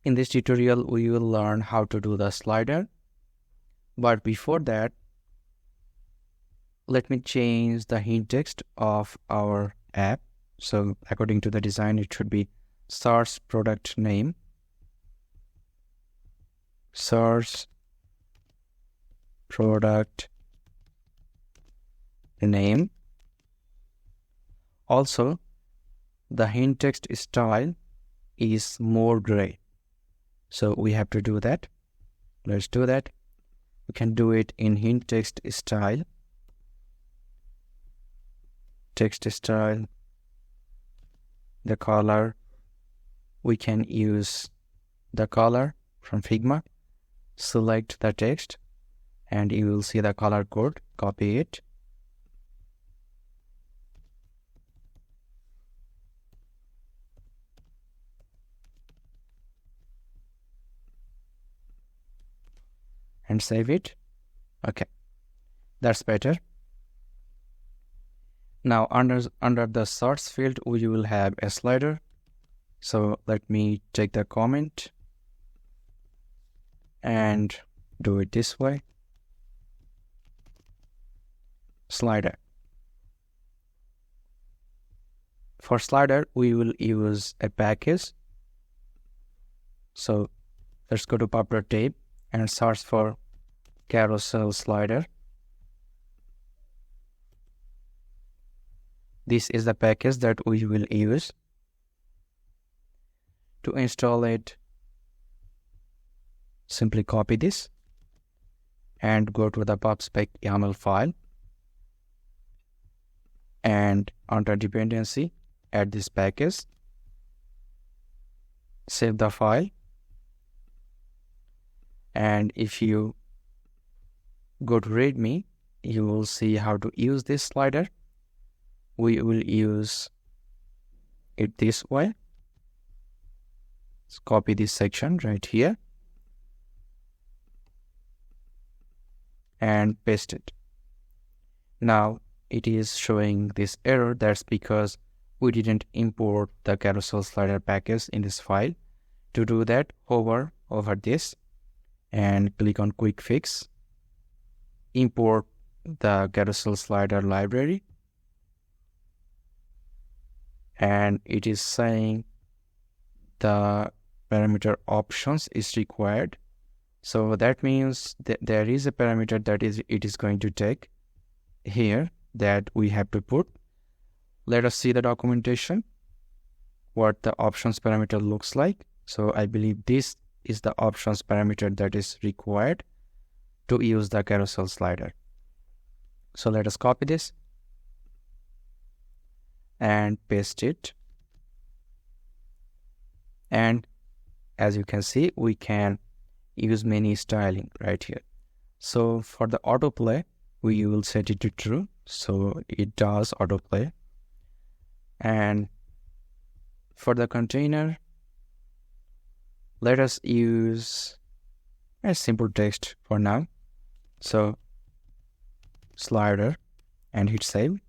In this tutorial, we will learn how to do the slider. But before that, let me change the hint text of our app. So according to the design, it should be search product name, search product name. Also, the hint text style is more gray. So we have to do that. Let's do that. We can do it in hint text style. Text style. The color. We can use the color from Figma. Select the text and you will see the color code. Copy it. And save it. Okay, that's better. Now under the search field, we will have a slider. So let me take the comment and do it this way. Slider. For slider, we will use a package. So let's go to popular tab and search for carousel slider. This is the package that we will use. To install it, simply copy this and go to the pubspec YAML file and under dependency, add this package, save the file. And if you go to README, you will see how to use this slider. We will use it this way. Let's copy this section right here and paste it. Now it is showing this error. That's because we didn't import the carousel slider package in this file. To do that, hover over this and click on Quick Fix. Import the carousel slider library. And it is saying the parameter options is required. So that means that there is a parameter that it is going to take here that we have to put. Let us see the documentation, what the options parameter looks like. So I believe this is the options parameter that is required to use the carousel slider. So let us copy this and paste it. And as you can see, we can use many styling right here. So for the autoplay, we will set it to true. So it does autoplay. And for the container, let us use a simple text for now. So slider and hit save.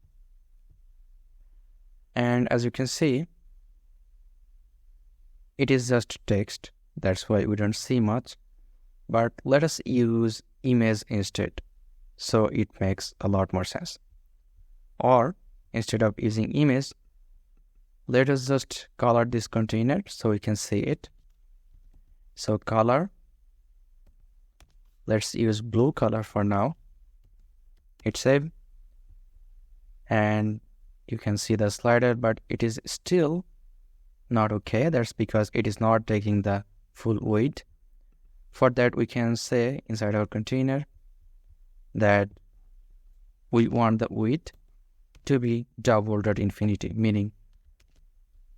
And as you can see, it is just text. That's why we don't see much. But let us use image instead. So it makes a lot more sense. Or instead of using image, let us just color this container so we can see it. So color, let's use blue color for now. Hit save. And you can see the slider, but it is still not okay. That's because it is not taking the full weight. For that, we can say inside our container that we want the width to be double.infinity, meaning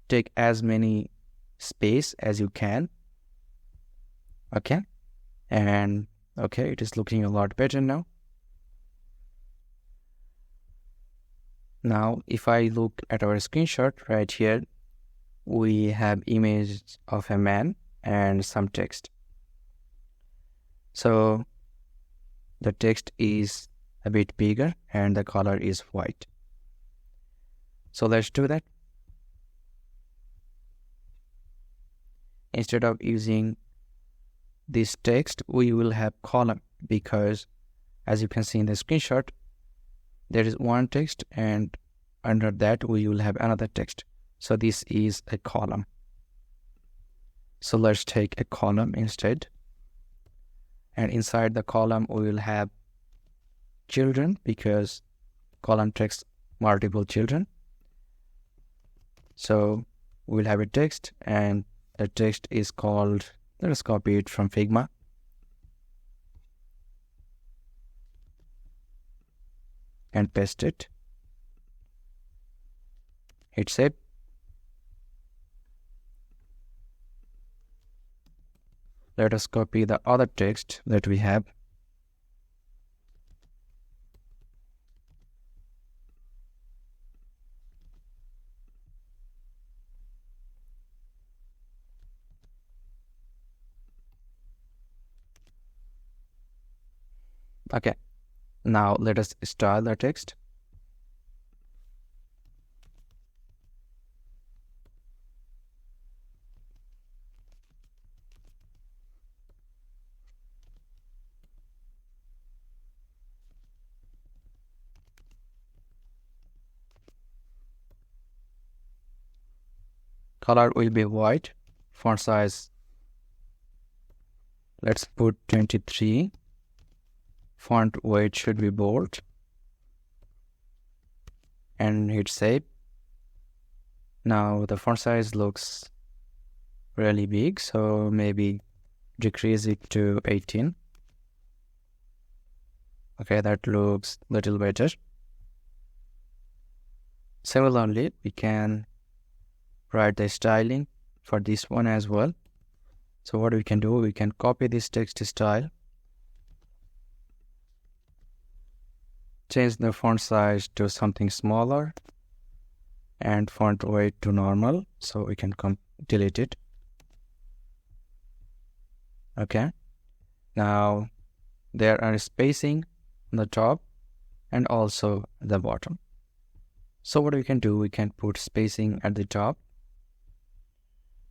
take as many space as you can. Okay. And okay, it is looking a lot better now. Now, if I look at our screenshot right here, we have image of a man and some text. So the text is a bit bigger and the color is white. So let's do that. instead of using this text, we will have column, because as you can see in the screenshot, there is one text and under that we will have another text. So this is a column. So let's take a column instead. And inside the column we will have children, because column takes multiple children. So we'll have a text, and the text is called, let us copy it from Figma. And paste it. Hit save. Let us copy the other text that we have. Okay, now let us style the text. Color will be white. Font size, let's put 23. Font weight should be bold. And hit save. Now the font size looks really big, so maybe decrease it to 18. Okay, that looks a little better. Similarly, we can write the styling for this one as well. So what we can do, we can copy this text style, change the font size to something smaller, and font weight to normal, so we can delete it. Okay, now there are spacing on the top and also the bottom. So what we can do, we can put spacing at the top,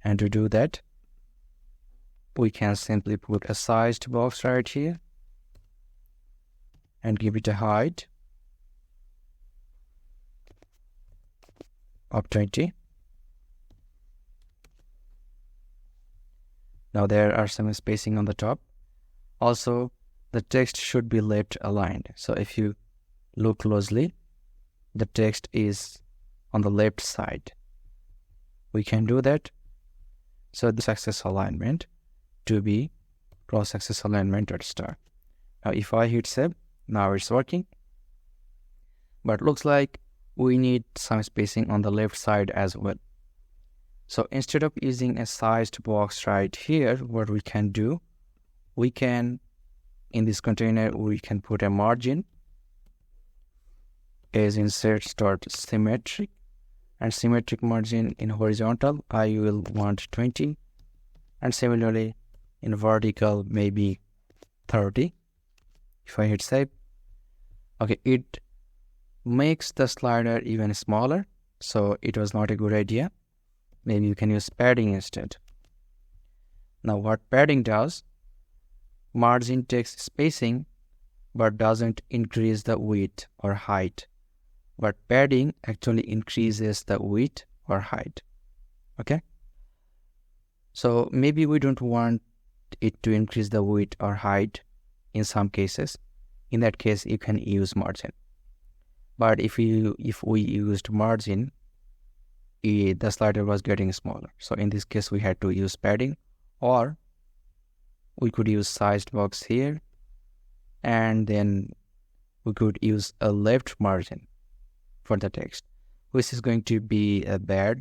and to do that, we can simply put a sized box right here and give it a height of 20. Now there are some spacing on the top. Also, the text should be left aligned. So if you look closely, the text is on the left side. We can do that. So the axis alignment to be cross-axis alignment at start. Now if I hit save, now it's working. But looks like we need some spacing on the left side as well. So instead of using a sized box right here, what we can do, we can, in this container, we can put a margin as insert start symmetric, and symmetric margin in horizontal I will want 20, and similarly in vertical maybe 30. If I hit save, okay, it makes the slider even smaller, so it was not a good idea. Maybe you can use padding instead. Now what padding does, margin takes spacing but doesn't increase the width or height. But padding actually increases the width or height. Okay? So maybe we don't want it to increase the width or height in some cases. In that case, you can use margin. But if we used margin, the slider was getting smaller. So in this case, we had to use padding, or we could use sized box here, and then we could use a left margin for the text, which is going to be a bad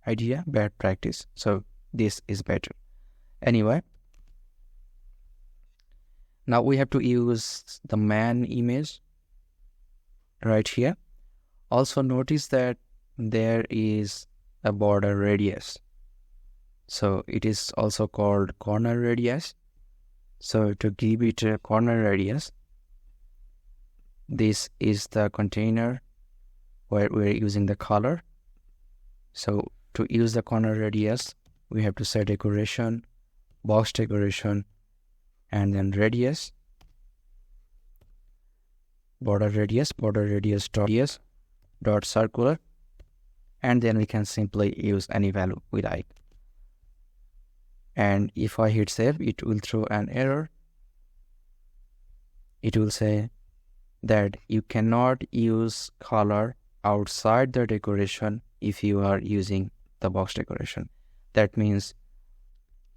idea, bad practice. So this is better. Anyway, now we have to use the man image right here. Also notice that there is a border radius. So it is also called corner radius. So to give it a corner radius, this is the container where we're using the color. So to use the corner radius, we have to set decoration, box decoration, and then radius, border radius dot circular, and then we can simply use any value we like. And if I hit save, it will throw an error. It will say that you cannot use color outside the decoration if you are using the box decoration. That means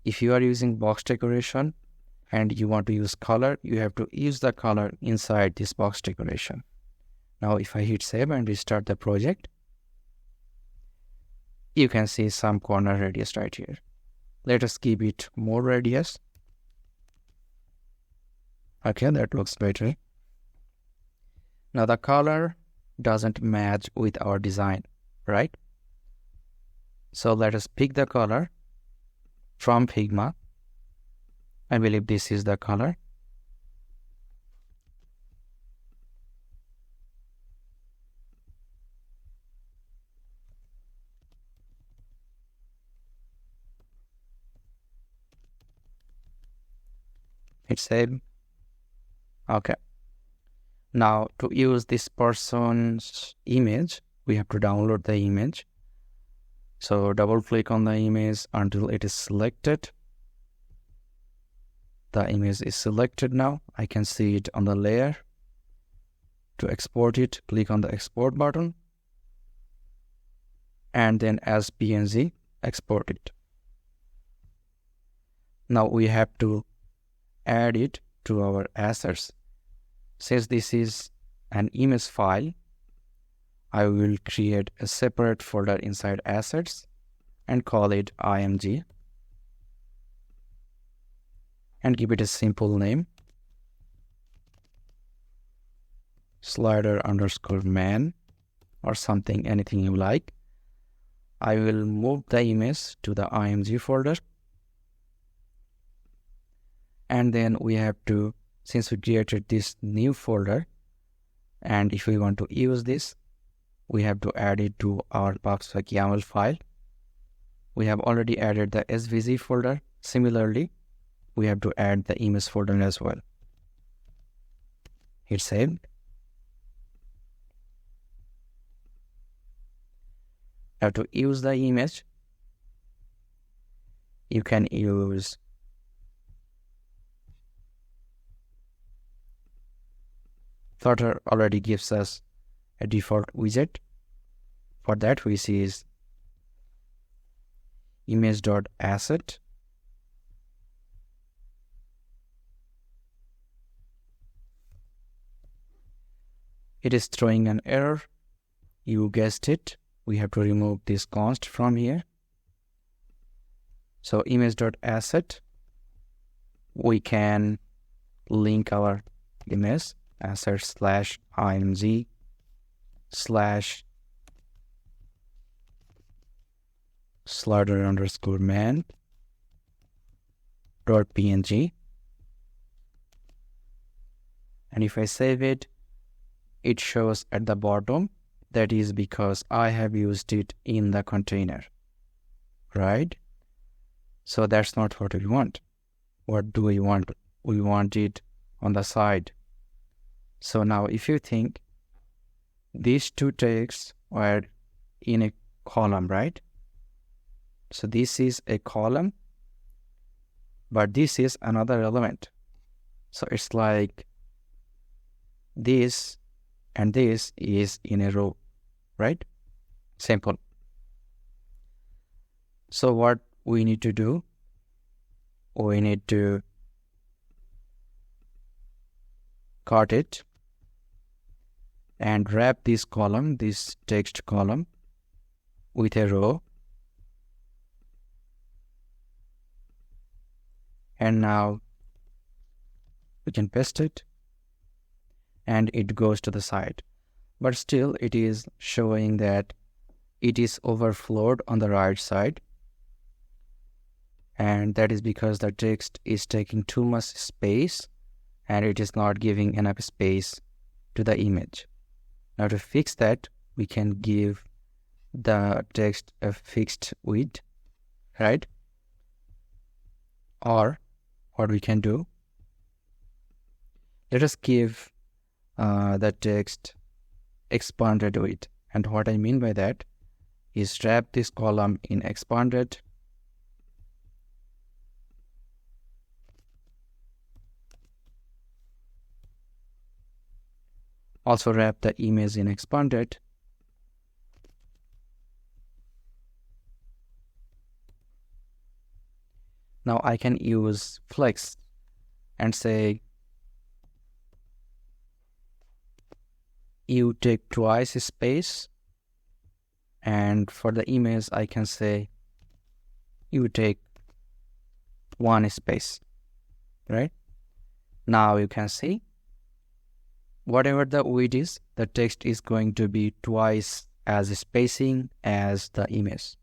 if you are using box decoration and you want to use color, you have to use the color inside this box decoration. Now if I hit save and restart the project, you can see some corner radius right here. Let us give it more radius. Okay, that looks better. Now the color doesn't match with our design, right? So let us pick the color from Figma. I believe this is the color. Hit save. Okay. Now to use this person's image, we have to download the image. So double click on the image until it is selected. The image is selected now. I can see it on the layer. To export it, click on the export button. And then as PNG, export it. Now we have to add it to our assets. Since this is an image file, I will create a separate folder inside assets and call it img and give it a simple name, slider_man or something, anything you like. I will move the image to the img folder, and then we have to, since we created this new folder, and if we want to use this, we have to add it to our box.yaml file. We have already added the svg folder. Similarly, we have to add the image folder as well. Hit save. Now to use the image, you can use Flutter already gives us a default widget. For that, we see is image.asset. It is throwing an error. You guessed it. We have to remove this const from here. So image.asset, we can link our image asset/img/ slider_man .png, and if I save it, it shows at the bottom. That is because I have used it in the container, right? So that's not what we want. What do we want? We want it on the side. So now if you think these two texts were in a column, right? So this is a column, but this is another element. So it's like this and this is in a row, right? Simple. So what we need to do, we need to cut it and wrap this column, this text column, with a row. And now we can paste it and it goes to the side. But still it is showing that it is overflowed on the right side. And that is because the text is taking too much space and it is not giving enough space to the image. Now to fix that, we can give the text a fixed width, right? Or what we can do, let us give the text expanded width. And what I mean by that is wrap this column in expanded. Also wrap the image in expanded. Now I can use flex and say you take twice space, and for the image I can say you take one space, right? Now you can see whatever the width is, the text is going to be twice as spacing as the image.